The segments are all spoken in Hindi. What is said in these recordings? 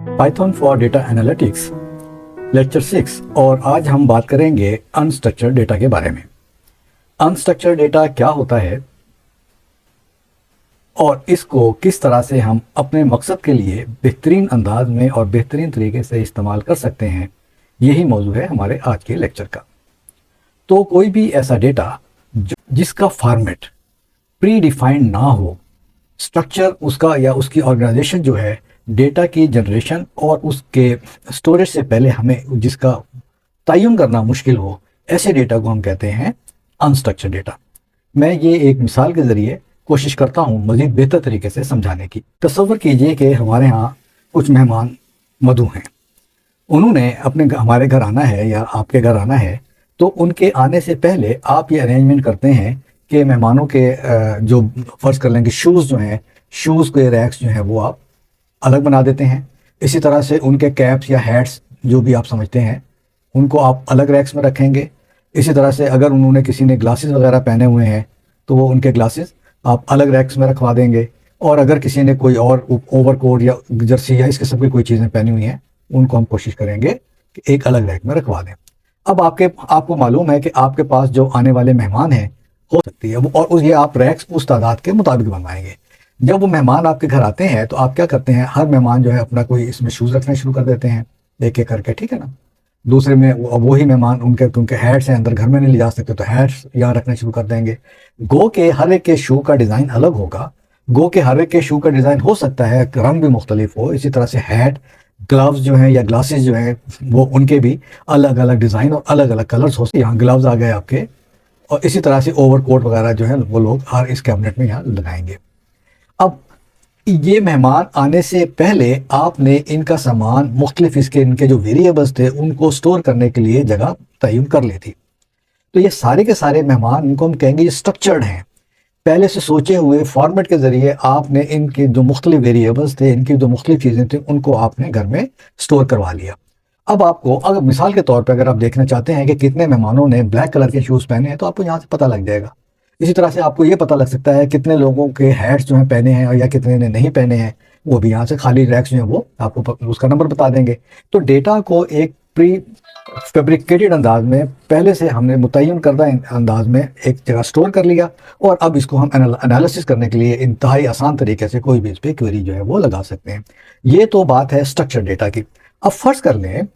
Python for data analytics lecture 6। और आज हम बात करेंगे अनस्ट्रक्चर्ड डेटा के बारे में। अनस्ट्रक्चर्ड डेटा क्या होता है और इसको किस तरह से हम अपने मकसद के लिए बेहतरीन अंदाज में और बेहतरीन तरीके से इस्तेमाल कर सकते हैं, यही मौजू है हमारे आज के लेक्चर का। तो कोई भी ऐसा डेटा जिसका फॉर्मेट प्री डिफाइंड ना हो, स्ट्रक्चर उसका या उसकी ऑर्गेनाइजेशन जो है डेटा की जनरेशन और उसके स्टोरेज से पहले हमें जिसका तयन करना मुश्किल हो, ऐसे डेटा को हम कहते हैं अनस्ट्रक्चर्ड डेटा। मैं ये एक मिसाल के ज़रिए कोशिश करता हूँ मज़ीद बेहतर तरीके से समझाने की। तसव्वुर कीजिए कि हमारे यहाँ कुछ मेहमान मधु हैं, उन्होंने हमारे घर आना है या आपके घर आना है, तो उनके आने से पहले आप ये अरेंजमेंट करते हैं कि मेहमानों के जो फ़र्ज़ कर लेंगे शूज़ जो हैं, शूज़ के रैक्स जो हैं वो आप अलग बना देते हैं। इसी तरह से उनके कैप्स या हैट्स जो भी आप समझते हैं उनको आप अलग रैक्स में रखेंगे। इसी तरह से अगर उन्होंने किसी ने ग्लासेस वगैरह पहने हुए हैं तो वो उनके ग्लासेस आप अलग रैक्स में रखवा देंगे। और अगर किसी ने कोई और ओवरकोट या जर्सी या इस किस्म की कोई चीज़ें पहनी हुई हैं, उनको हम कोशिश करेंगे कि एक अलग रैक में रखवा दें। अब आपको मालूम है कि आपके पास जो आने वाले मेहमान हैं हो सकती है और ये आप रैक्स उस तादाद के मुताबिक बनवाएंगे। जब वो मेहमान आपके घर आते हैं तो आप क्या करते हैं, हर मेहमान जो है अपना कोई इसमें शूज़ रखना शुरू कर देते हैं एक एक करके, ठीक है ना। दूसरे में वही मेहमान उनके हैट्स हैं, अंदर घर में नहीं ले जा सकते तो हैट्स यहाँ रखना शुरू कर देंगे। गो के हर एक के शू का डिज़ाइन अलग होगा, गो के हर एक के शू का डिज़ाइन हो सकता है रंग भी मुख्तलिफ हो। इसी तरह से हैट, ग्लव्स जो हैं या ग्लासेस जो हैं वो उनके भी अलग अलग डिज़ाइन और अलग अलग कलर्स हो सकते हैं। यहाँ ग्लव्स आ गए आपके, और इसी तरह से ओवरकोट वगैरह जो है वो लोग हर इस कैबिनेट में यहाँ लगाएंगे। अब ये मेहमान आने से पहले आपने इनका सामान मुख्तलिफ इनके जो वेरिएबल्स थे उनको स्टोर करने के लिए जगह तयन कर ली थी। तो ये सारे के सारे मेहमान, इनको हम कहेंगे ये स्ट्रक्चर्ड हैं। पहले से सोचे हुए फॉर्मेट के ज़रिए आपने इनके जो मुख्तलिफ वेरिएबल्स थे, इनकी जो मुख्तलिफ चीज़ें थी, उनको आपने घर में स्टोर करवा लिया। अब आपको अगर मिसाल के तौर पर अगर आप देखना चाहते हैं कि कितने मेहमानों ने ब्लैक कलर के शूज़ पहने हैं तो आपको यहाँ से पता लग जाएगा। इसी तरह से आपको ये पता लग सकता है कितने लोगों के हैट्स जो हैं पहने हैं या कितने ने नहीं पहने हैं, वो भी यहाँ से खाली रैक्स जो हैं वो आपको उसका नंबर बता देंगे। तो डेटा को एक प्री फैब्रिकेटेड अंदाज में पहले से हमने मुतय्यन करदा अंदाज में एक जगह स्टोर कर लिया, और अब इसको हम एनालिसिस करने के लिए इंतहाई आसान तरीके से कोई भी इस पर क्वेरी जो है वो लगा सकते हैं। ये तो बात है स्ट्रक्चर डेटा की। अब फ़र्ज़ कर लें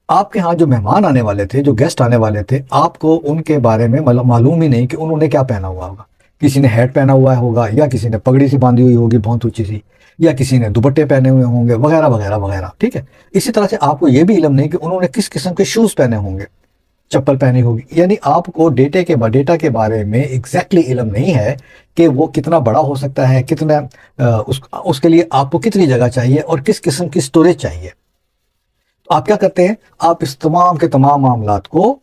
आपके यहाँ जो मेहमान आने वाले थे, जो गेस्ट आने वाले थे, आपको उनके बारे में मालूम ही नहीं कि उन्होंने क्या पहना हुआ होगा। किसी ने हैट पहना हुआ होगा, या किसी ने पगड़ी सी बांधी हुई होगी बहुत ऊंची सी, या किसी ने दुपट्टे पहने हुए होंगे, वगैरह वगैरह वगैरह, ठीक है। इसी तरह से आपको ये भी इल्म नहीं कि उन्होंने किस किस्म के शूज़ पहने होंगे, चप्पल पहनी होगी। यानी आपको डेटा के बारे में एग्जैक्टली इल्म नहीं है कि वो कितना बड़ा हो सकता है, कितना उसके लिए आपको कितनी जगह चाहिए और किस किस्म की स्टोरेज चाहिए। आप क्या करते हैं, आप इस तमाम के तमाम मामलात को,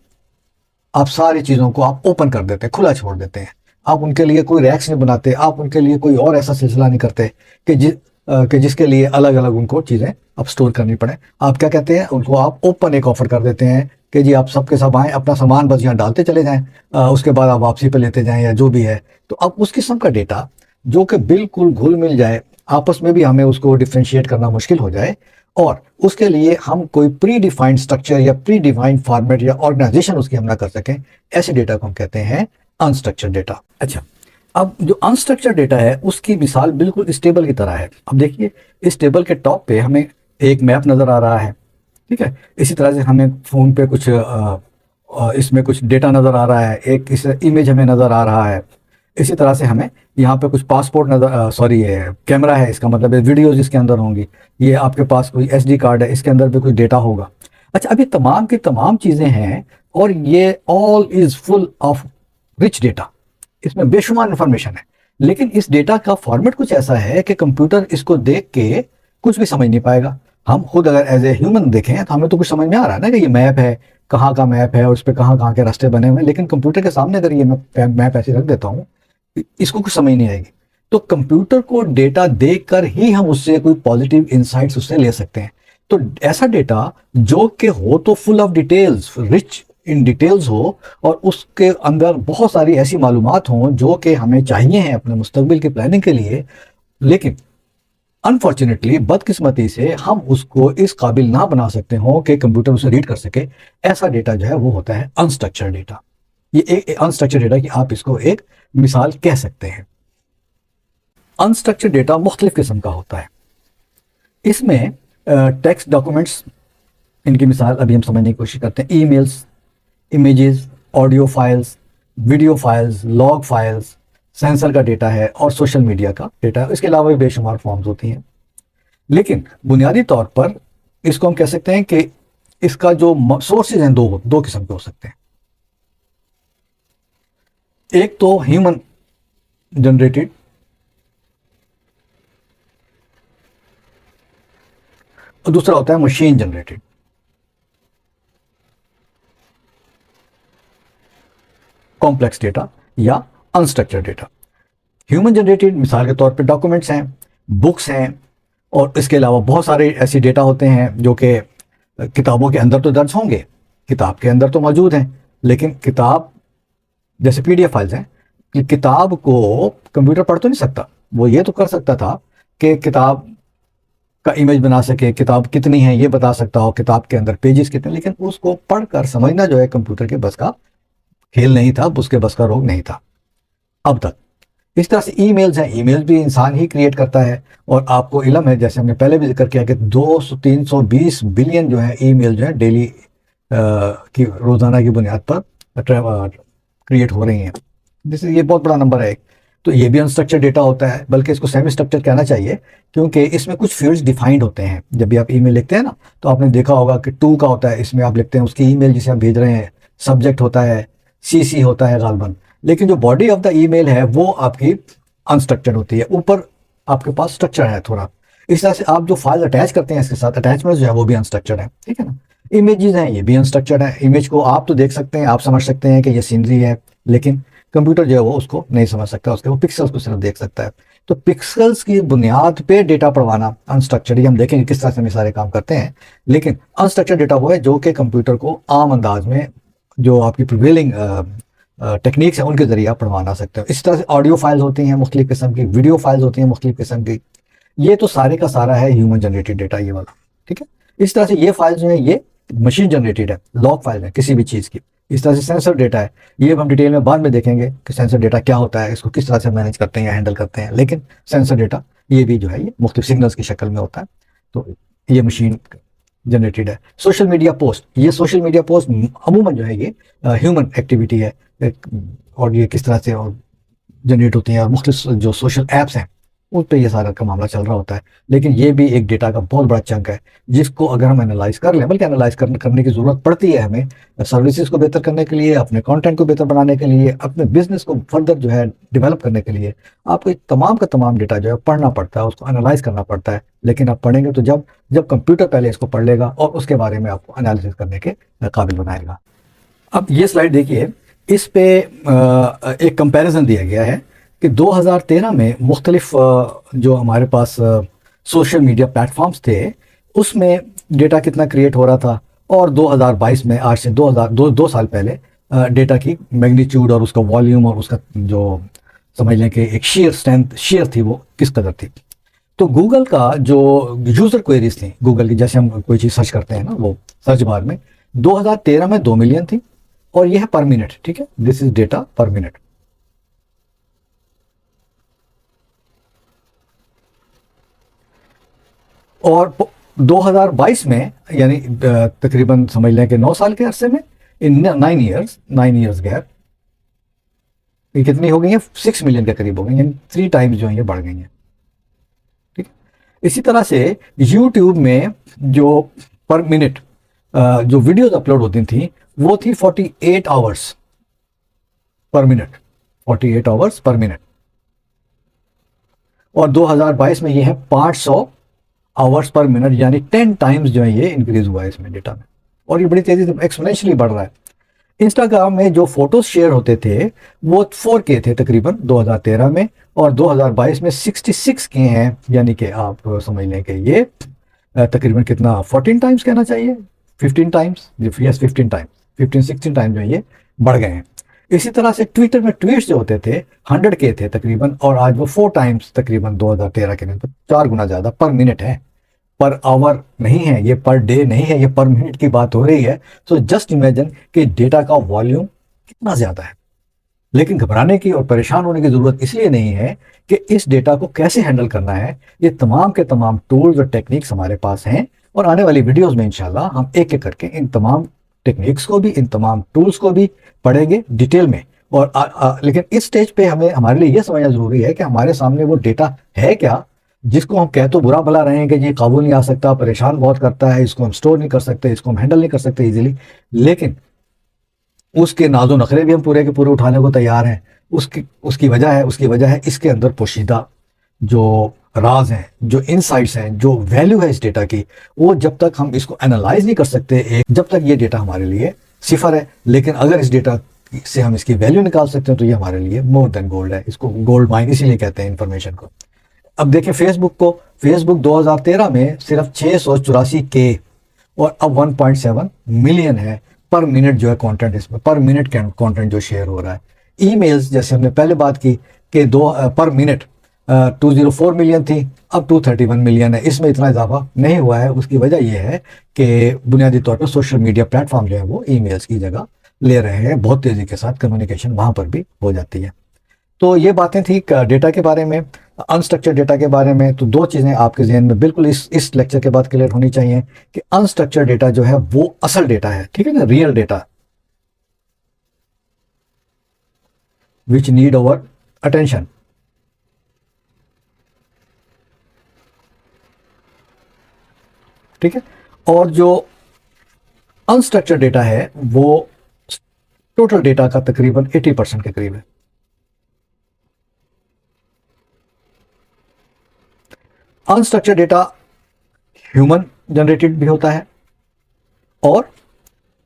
आप सारी चीज़ों को आप ओपन कर देते हैं, खुला छोड़ देते हैं। आप उनके लिए कोई रैक्स नहीं बनाते, आप उनके लिए कोई और ऐसा सिलसिला नहीं करते कि जिसके लिए अलग अलग उनको चीज़ें अब स्टोर करनी पड़े। आप क्या कहते हैं, उनको आप ओपन एक ऑफ़र कर देते हैं कि जी आप सबके सब आएँ, अपना सामान बस यहाँ डालते चले जाएँ, उसके बाद आप वापसी पे लेते जाएँ या जो भी है। तो अब उस किस्म का डेटा जो कि बिल्कुल घुल मिल जाए, आपस में भी हमें उसको डिफ्रेंशिएट करना मुश्किल हो जाए, और उसके लिए हम कोई प्री डिफाइंड स्ट्रक्चर या प्री डिफाइंड फॉर्मेट या ऑर्गेनाइजेशन उसकी हम ना कर सकें, ऐसे डेटा को हम कहते हैं अनस्ट्रक्चर्ड डेटा। अच्छा, अब जो अनस्ट्रक्चर्ड डेटा है उसकी मिसाल बिल्कुल इस टेबल की तरह है। अब देखिए, इस टेबल के टॉप पे हमें एक मैप नज़र आ रहा है, ठीक है। इसी तरह से हमें फ़ोन पे कुछ इसमें कुछ डेटा नज़र आ रहा है, एक इस इमेज हमें नज़र आ रहा है। इसी तरह से हमें यहाँ पे कुछ पासपोर्ट ये कैमरा है, इसका मतलब है वीडियोज़ इसके अंदर होंगी। ये आपके पास कोई SD कार्ड है, इसके अंदर भी कुछ डेटा होगा। अच्छा, अब ये तमाम की तमाम चीज़ें हैं और ये all is full of rich data, इसमें बेशुमार इन्फॉर्मेशन है। लेकिन इस डेटा का फॉर्मेट कुछ ऐसा है कि कंप्यूटर इसको देख के कुछ भी समझ नहीं पाएगा। हम खुद अगर एज ए ह्यूमन देखें तो हमें तो कुछ समझ में आ रहा है ना कि ये मैप है, कहाँ का मैप है और उस पर कहाँ कहाँ के रास्ते बने हुए हैं। लेकिन कंप्यूटर के सामने अगर ये मैप ऐसे रख देता हूँ, इसको कुछ समझ नहीं आएगी। तो कंप्यूटर को डेटा देखकर ही हम उससे कोई पॉजिटिव इंसाइट्स उससे ले सकते हैं। तो ऐसा डेटा जो कि हो तो full of details, rich in details हो, और उसके अंदर बहुत सारी ऐसी मालूमात हों जो कि हमें चाहिए हैं अपने मुस्तकबिल की प्लानिंग के लिए। लेकिन अनफॉर्चुनेटली, बदकिस्मती से हम उसको इस काबिल ना बना सकते हो कि कंप्यूटर उसे रीड कर सके। ऐसा डेटा जो है वो होता है अनस्ट्रक्चर्ड डेटा। ये एक अनस्ट्रक्चर्ड डेटा की आप इसको एक मिसाल कह सकते हैं। अनस्ट्रक्चर्ड डेटा मुख्तलिफ किस्म का होता है। इसमें टेक्स्ट डॉक्यूमेंट्स, इनकी मिसाल अभी हम समझने की कोशिश करते हैं। Emails, images, audio files, video files, log files, sensor का डेटा है और सोशल मीडिया का डेटा है। इसके अलावा भी बेशुमार फॉर्म्स होती हैं, लेकिन बुनियादी तौर पर इसको हम कह सकते हैं कि इसका जो सोर्सेज हैं दो किस्म के हो सकते हैं। एक तो ह्यूमन जनरेटेड और दूसरा होता है मशीन जनरेटेड। कॉम्प्लेक्स डेटा या अनस्ट्रक्चर्ड डेटा। ह्यूमन जनरेटेड मिसाल के तौर पे डॉक्यूमेंट्स हैं, बुक्स हैं, और इसके अलावा बहुत सारे ऐसे डेटा होते हैं जो कि किताबों के अंदर तो दर्ज होंगे, किताब के अंदर तो मौजूद हैं, लेकिन किताब जैसे PDF फाइल्स हैं, कि किताब को कंप्यूटर पढ़ तो नहीं सकता। वो ये तो कर सकता था कि किताब का इमेज बना सके, किताब कितनी है ये बता सकता हो, किताब के अंदर पेजेस कितने, लेकिन उसको पढ़कर समझना जो है कंप्यूटर के बस का खेल नहीं था, उसके बस का रोग नहीं था अब तक। इस तरह से ईमेल्स हैं, ईमेल्स भी इंसान ही क्रिएट करता है, और आपको इल्म है, जैसे हमने पहले भी जिक्र किया, कि 320 बिलियन जो है ईमेल जो है डेली की रोज़ाना की बुनियाद पर क्रिएट हो रही हैं। जैसे ये बहुत बड़ा नंबर है। तो ये भी अनस्ट्रक्चर्ड डेटा होता है, बल्कि इसको सेमी स्ट्रक्चर कहना चाहिए, क्योंकि इसमें कुछ फील्ड्स डिफाइंड होते हैं। जब भी आप ईमेल लिखते हैं ना, तो आपने देखा होगा कि टू का होता है, इसमें आप लिखते हैं उसकी ईमेल जिसे आप भेज रहे हैं, सब्जेक्ट होता है, CC होता है गालबन, लेकिन जो बॉडी ऑफ द ईमेल है वो आपकी अनस्ट्रक्चर्ड होती है। ऊपर आपके पास स्ट्रक्चर है थोड़ा। इस तरह से आप जो फाइल अटैच करते हैं इसके साथ, अटैचमेंट जो है वो भी अनस्ट्रक्चर्ड है, ठीक है ना। इमेजेस हैं, ये भी अनस्ट्रक्चर्ड है। इमेज को आप तो देख सकते हैं, आप समझ सकते हैं कि ये सीनरी है, लेकिन कंप्यूटर जो है वो उसको नहीं समझ सकता, उसके वो पिक्सल्स को सिर्फ देख सकता है। तो पिक्सल्स की बुनियाद पे डेटा पढ़वाना अनस्ट्रक्चर्ड, ये हम देखेंगे किस तरह से हम सारे काम करते हैं। लेकिन अनस्ट्रक्चर्ड डेटा वो है जो कि कंप्यूटर को आम अंदाज में, जो आपकी प्रिवेलिंग टेक्निक्स हैं उनके जरिए आप पढ़वाना सकते हो। इस तरह से ऑडियो फाइल्स होती हैं मुख्तलिफ किस्म की, वीडियो फाइल्स होती हैं मुख्तलिफ किस्म की। ये तो सारे का सारा है ह्यूमन जनरेटेड डेटा, ये वाला, ठीक है। इस तरह से ये फाइल्स जो है ये मशीन जनरेटेड है, लॉग फाइल है किसी भी चीज़ की। इस तरह से सेंसर डेटा है, ये हम डिटेल में बाद में देखेंगे कि सेंसर डेटा क्या होता है, इसको किस तरह से मैनेज करते हैं या हैंडल करते हैं। लेकिन सेंसर डेटा ये भी जो है ये मुख्तलिफ सिग्नल्स की शक्ल में होता है, तो ये मशीन जनरेटेड है। सोशल मीडिया पोस्ट, ये सोशल मीडिया पोस्ट अमूमन जो है ये ह्यूमन एक्टिविटी है, और ये किस तरह से जनरेट होती हैं, और मुख्तलिफ जो सोशल ऐप्स हैं उन पर यह सारा का मामला चल रहा होता है। लेकिन ये भी एक डेटा का बहुत बड़ा चंक है, जिसको अगर हम एनालाइज कर लें, बल्कि एनालाइज करने की ज़रूरत पड़ती है हमें सर्विसेज को बेहतर करने के लिए, अपने कंटेंट को बेहतर बनाने के लिए, अपने बिजनेस को फर्दर जो है डेवलप करने के लिए। आपको तमाम का तमाम डेटा जो है पढ़ना पड़ता है, उसको एनालाइज करना पड़ता है। लेकिन आप पढ़ेंगे तो जब कंप्यूटर पहले इसको पढ़ लेगा और उसके बारे में आपको एनालिसिस करने के काबिल बनाएगा। अब ये स्लाइड देखिए, इस पे एक कंपैरिजन दिया गया है कि 2013 में मुख्तलिफ जो हमारे पास सोशल मीडिया प्लेटफॉर्म्स थे उसमें डेटा कितना क्रिएट हो रहा था, और 2022 में, आज से 2 साल पहले, डेटा की मैग्नीट्यूड और उसका वॉल्यूम और उसका जो समझ लें कि एक शेयर थी वो किस कदर थी। तो गूगल का जो यूज़र क्वेरीज थी, गूगल की जैसे हम कोई चीज़ सर्च करते हैं ना, वो सर्च बार में 2013 में 2 मिलियन थी, और ये है पर मिनट, ठीक है, दिस इज डेटा पर मिनट। और 2022 में, यानी तकरीबन समझ लें कि 9 साल के अरसे में, इन 9 ईयर्स गैप, ये कितनी हो गई है, 6 मिलियन के करीब हो गई, यानी 3 टाइम्स जो है ये बढ़ गई हैं, ठीक। इसी तरह से यूट्यूब में जो पर मिनट जो वीडियोस अपलोड होती थी वो थी 48 hours per minute, 48 hours per minute, और 2022 में ये है 500 आवर्स पर मिनट, यानी 10 टाइम्स जो है ये इंक्रीज हुआ है इसमें डेटा में, और ये बड़ी तेजी से एक्सपोनेंशियली बढ़ रहा है। इंस्टाग्राम में जो फोटोज शेयर होते थे वो 4K थे तकरीबन 2013 में, और 2022 में 66K हैं, यानी कि आप समझ लें कि ये तकरीबन कितना, 14 टाइम्स कहना चाहिए, 15 टाइम्स, यस 15 टाइम्स, 15-16 टाइम्स जो है ये बढ़ गए हैं। इसी तरह से ट्विटर में ट्वीट्स जो होते थे 100K थे तकरीबन, और आज वो 4 टाइम्स तकरीबन 2013 के दिन तो 4 गुना ज़्यादा पर मिनट है, पर आवर नहीं है ये, पर डे नहीं है ये, पर मिनट की बात हो रही है। सो जस्ट इमेजिन कि डेटा का वॉल्यूम कितना ज़्यादा है। लेकिन घबराने की और परेशान होने की ज़रूरत इसलिए नहीं है कि इस डेटा को कैसे हैंडल करना है। ये तमाम के तमाम टूल्स और टेक्निक्स हमारे पास हैं, और आने वाली वीडियोस में इंशाल्लाह हम एक एक करके इन तमाम टेक्निक्स को भी, इन तमाम टूल्स को भी पढ़ेंगे डिटेल में। और लेकिन इस स्टेज पे हमें, हमारे लिए यह समझना ज़रूरी है कि हमारे सामने वो डेटा है क्या, जिसको हम कह तो बुरा भला रहे हैं कि ये काबू नहीं आ सकता, परेशान बहुत करता है, इसको हम स्टोर नहीं कर सकते, इसको हम हैंडल नहीं कर सकते इजीली, लेकिन उसके नाजो नखरे भी हम पूरे के पूरे उठाने को तैयार हैं। उसकी वजह है इसके अंदर पोशीदा जो राज हैं, जो इनसाइट्स हैं, जो वैल्यू है इस डेटा की, वो जब तक हम इसको एनालाइज नहीं कर सकते, जब तक ये डेटा हमारे लिए सिफर है। लेकिन अगर इस डेटा से हम इसकी वैल्यू निकाल सकते हैं तो ये हमारे लिए मोर देन गोल्ड है। इसको गोल्ड माइन इसीलिए कहते हैं इन्फॉर्मेशन को। अब देखें फेसबुक को, फेसबुक 2013 में सिर्फ 684K और अब 1.7 मिलियन है पर मिनट जो है कंटेंट, इसमें पर मिनट कंटेंट जो शेयर हो रहा है। ईमेल्स जैसे हमने पहले बात की कि पर मिनट 204 मिलियन थी, अब 231 मिलियन है। इसमें इतना इजाफा नहीं हुआ है। उसकी वजह यह है कि बुनियादी तौर पर सोशल मीडिया प्लेटफॉर्म जो है वो ईमेल्स की जगह ले रहे हैं, बहुत तेज़ी के साथ कम्युनिकेशन वहाँ पर भी हो जाती है। तो ये बातें थी डेटा के बारे में, अनस्ट्रक्चर्ड डेटा के बारे में। तो दो चीज़ें आपके जहन में बिल्कुल इस लेक्चर के बाद क्लियर होनी चाहिए कि अनस्ट्रक्चर्ड डेटा जो है वो असल डेटा है, ठीक है ना, real data which need our attention. ठीक है, और जो अनस्ट्रक्चर्ड डेटा है वो टोटल डेटा का तकरीबन 80% के करीब है। अनस्ट्रक्चर्ड डेटा ह्यूमन जनरेटेड भी होता है और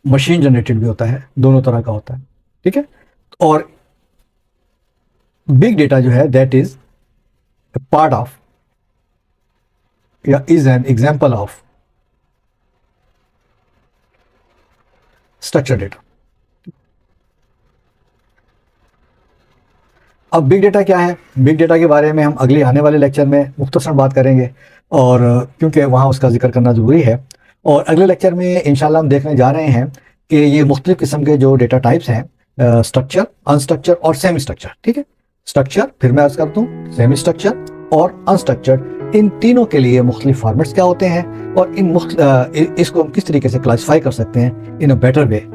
मशीन जनरेटेड भी होता है, दोनों तरह का होता है। ठीक है, और बिग डेटा जो है दैट इज पार्ट ऑफ या is an example of structured data. अब बिग डेटा क्या है, बिग डेटा के बारे में हम अगले आने वाले लेक्चर में मुख्तसर बात करेंगे, और क्योंकि वहाँ उसका जिक्र करना ज़रूरी है। और अगले लेक्चर में इंशाल्लाह हम देखने जा रहे हैं कि ये मुख्तलिफ़ किस्म के जो डेटा टाइप्स हैं, स्ट्रक्चर, अनस्ट्रक्चर और सेमी स्ट्रक्चर। ठीक है, स्ट्रक्चर फिर मैं अर्ज कर दूँ, सेमी स्ट्रक्चर और अनस्ट्रक्चर्ड, इन तीनों के लिए मुख्तलिफ फॉर्मेट्स क्या होते हैं और इसको हम किस तरीके से क्लासीफाई कर सकते हैं इन अ बेटर वे।